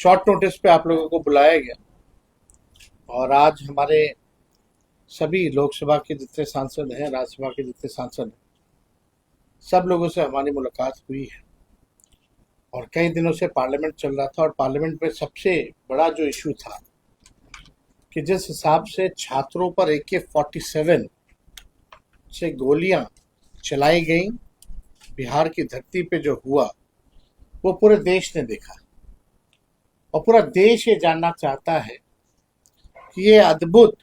Short notice पे आप लोगों को बुलाया गया और आज हमारे सभी लोकसभा के जितने सांसद हैं, राज्यसभा के जितने सांसद हैं, सब लोगों से हमारी मुलाकात हुई है। और कई दिनों से पार्लियामेंट चल रहा था और पार्लियामेंट में सबसे बड़ा जो इशू था कि जिस हिसाब से छात्रों पर AK-47 से गोलियां चलाई गई, बिहार की धरती पे जो हुआ वो पूरे देश ने देखा और पूरा देश ये जानना चाहता है कि ये अद्भुत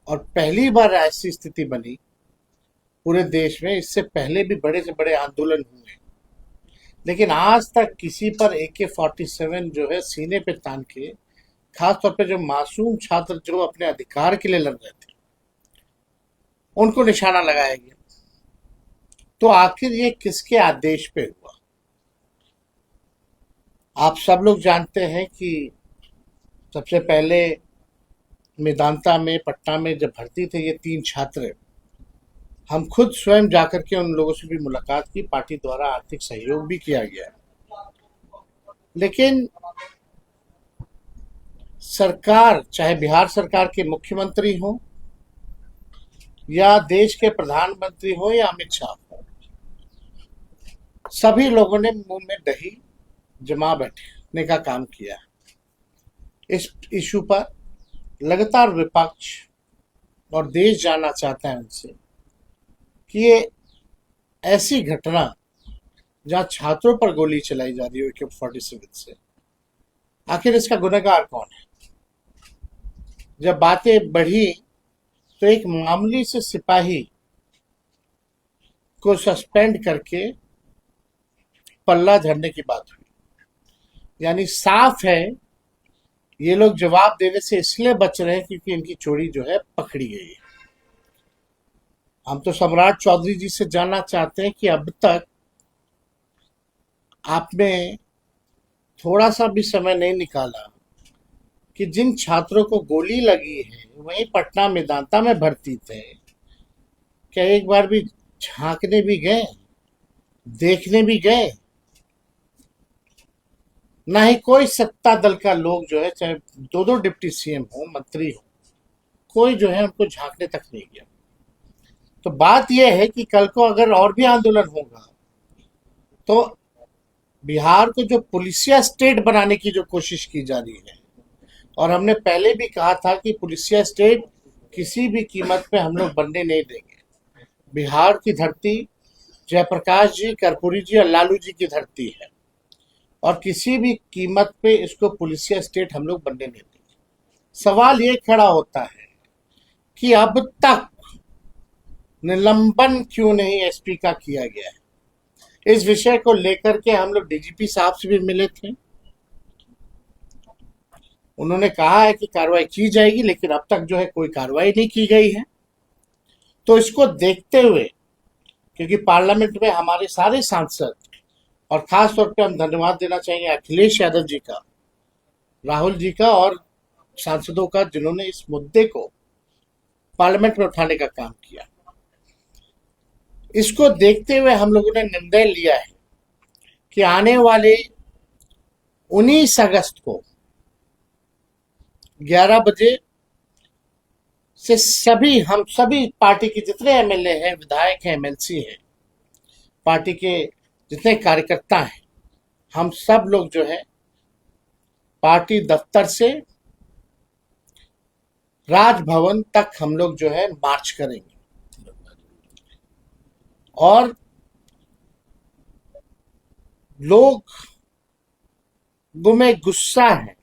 और पहली बार ऐसी स्थिति बनी पूरे देश में। इससे पहले भी बड़े से बड़े आंदोलन हुए, लेकिन आज तक किसी पर AK-47 जो है सीने पे तान के, खास तौर पे जो मासूम छात्र जो अपने अधिकार के लिए लड़ रहे थे, उनको निशाना लगाया गया। तो आखिर ये किसके आदेश पे हुआ? आप सब लोग जानते हैं कि सबसे पहले मेदांता में, पटना में जब भर्ती थे ये 3 छात्र, हम खुद स्वयं जाकर के उन लोगों से भी मुलाकात की, पार्टी द्वारा आर्थिक सहयोग भी किया गया। लेकिन सरकार, चाहे बिहार सरकार के मुख्यमंत्री हो या देश के प्रधानमंत्री हो या अमित शाह हो, सभी लोगों ने मुंह में दही जमा बैठने का काम किया। इस इशू पर लगातार विपक्ष और देश जानना चाहता है उनसे कि ये ऐसी घटना जहां छात्रों पर गोली चलाई जा रही है AK-47 से, आखिर इसका गुनहगार कौन है? जब बातें बढ़ी तो एक मामूली से सिपाही को सस्पेंड करके पल्ला झड़ने की बात हुई। यानी साफ है ये लोग जवाब देने से इसलिए बच रहे हैं क्योंकि इनकी चोरी जो है पकड़ी गई है। हम तो सम्राट चौधरी जी से जानना चाहते हैं कि अब तक आपने थोड़ा सा भी समय नहीं निकाला कि जिन छात्रों को गोली लगी है वही पटना मेदांता में भर्ती थे, क्या एक बार भी झांकने भी गए, देखने भी गए? ना ही कोई सत्ता दल का लोग जो है, चाहे 2 डिप्टी CM हो, मंत्री हो, कोई जो है उनको झांकने तक नहीं गया। तो बात यह है कि कल को अगर और भी आंदोलन होगा तो बिहार को जो पुलिसिया स्टेट बनाने की जो कोशिश की जा रही है, और हमने पहले भी कहा था कि पुलिसिया स्टेट किसी भी कीमत पे हम लोग बनने नहीं देंगे। बिहार की धरती जयप्रकाश जी, कर्पूरी जी और लालू जी की धरती है और किसी भी कीमत पे इसको पुलिसिया स्टेट हम लोग बनने नहीं देंगे। सवाल ये खड़ा होता है कि अब तक निलंबन क्यों नहीं SP का किया गया है? इस विषय को लेकर के हम लोग DGP साहब से भी मिले थे। उन्होंने कहा है कि कार्रवाई की जाएगी, लेकिन अब तक जो है कोई कार्रवाई नहीं की गई है। तो इसको देखते हुए, क्योंकि पार्लियामेंट में हमारे सारे सांसद, और खास तौर पे हम धन्यवाद देना चाहेंगे अखिलेश यादव जी का, राहुल जी का और सांसदों का, जिन्होंने इस मुद्दे को पार्लियामेंट में उठाने का काम किया। इसको देखते हुए हम लोगों ने निर्णय लिया है कि आने वाले 19 अगस्त को 11 बजे से हम सभी पार्टी के जितने MLA हैं, विधायक हैं, MLC हैं, पार्टी के जितने कार्यकर्ता हैं, हम सब लोग जो है पार्टी दफ्तर से राजभवन तक हम लोग जो है मार्च करेंगे। और लोग में गुस्सा है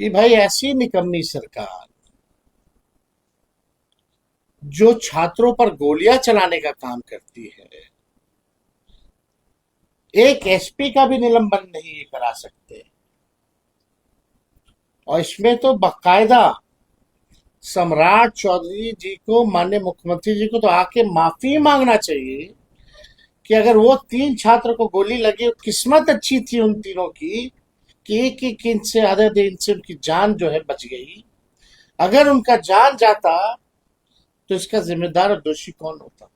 कि भाई ऐसी निकम्मी सरकार जो छात्रों पर गोलियां चलाने का काम करती है, एक SP का भी निलंबन नहीं करा सकते। और इसमें तो बाकायदा सम्राट चौधरी जी को, माननीय मुख्यमंत्री जी को तो आके माफी मांगना चाहिए कि अगर वो 3 छात्र को गोली लगी, किस्मत अच्छी थी उन तीनों की कि एक इंच से, आधे इंच से उनकी जान जो है बच गई। अगर उनका जान जाता तो इसका जिम्मेदार और दोषी कौन होता?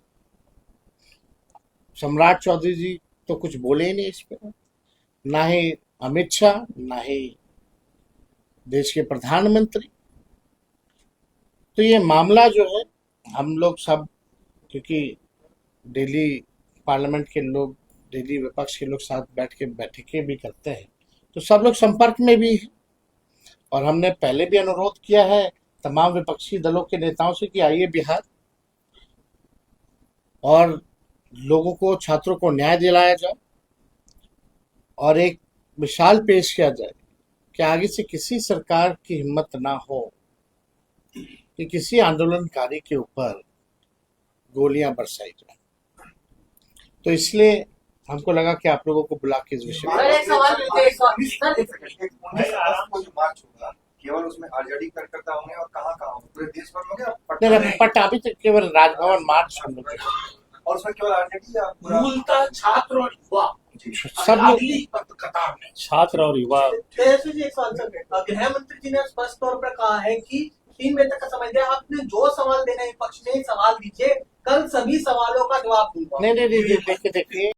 सम्राट चौधरी जी तो कुछ बोले ही नहीं इस पर, ना ही अमित शाह, ना ही देश के प्रधानमंत्री। तो ये मामला जो है, हम लोग सब, क्योंकि दिल्ली पार्लियामेंट के लोग, दिल्ली विपक्ष के लोग साथ बैठ के बैठकें भी करते हैं, तो सब लोग संपर्क में भी हैं। और हमने पहले भी अनुरोध किया है तमाम विपक्षी दलों के नेताओं से कि आइए बिहार और लोगों को, छात्रों को न्याय दिलाया जाए और एक मिसाल पेश किया जाए कि आगे से किसी सरकार की हिम्मत ना हो कि किसी आंदोलनकारी के ऊपर गोलियां बरसाई जाए। तो इसलिए हमको लगा कि आप लोगों को बुला के इस विषय में, एक सवाल मार्च होगा, केवल उसमें आरजेडी कार्यकर्ता होंगे और कहाँ होंगे, पूरे देश भर में होंगे? नहीं, पटना अभी तक केवल राजभवन मार्च हम लोग, और उसमें केवल आरजेडी या मूलतः छात्र और युवा, सब लोग, कतार में छात्र और युवा। गृह मंत्री जी ने स्पष्ट तौर पर कहा है कि 3 बजे तक का समय दिया, आपने जो सवाल देना है पक्ष में सवाल दीजिए, कल सभी सवालों का जवाब दूंगा। नहीं, देखिए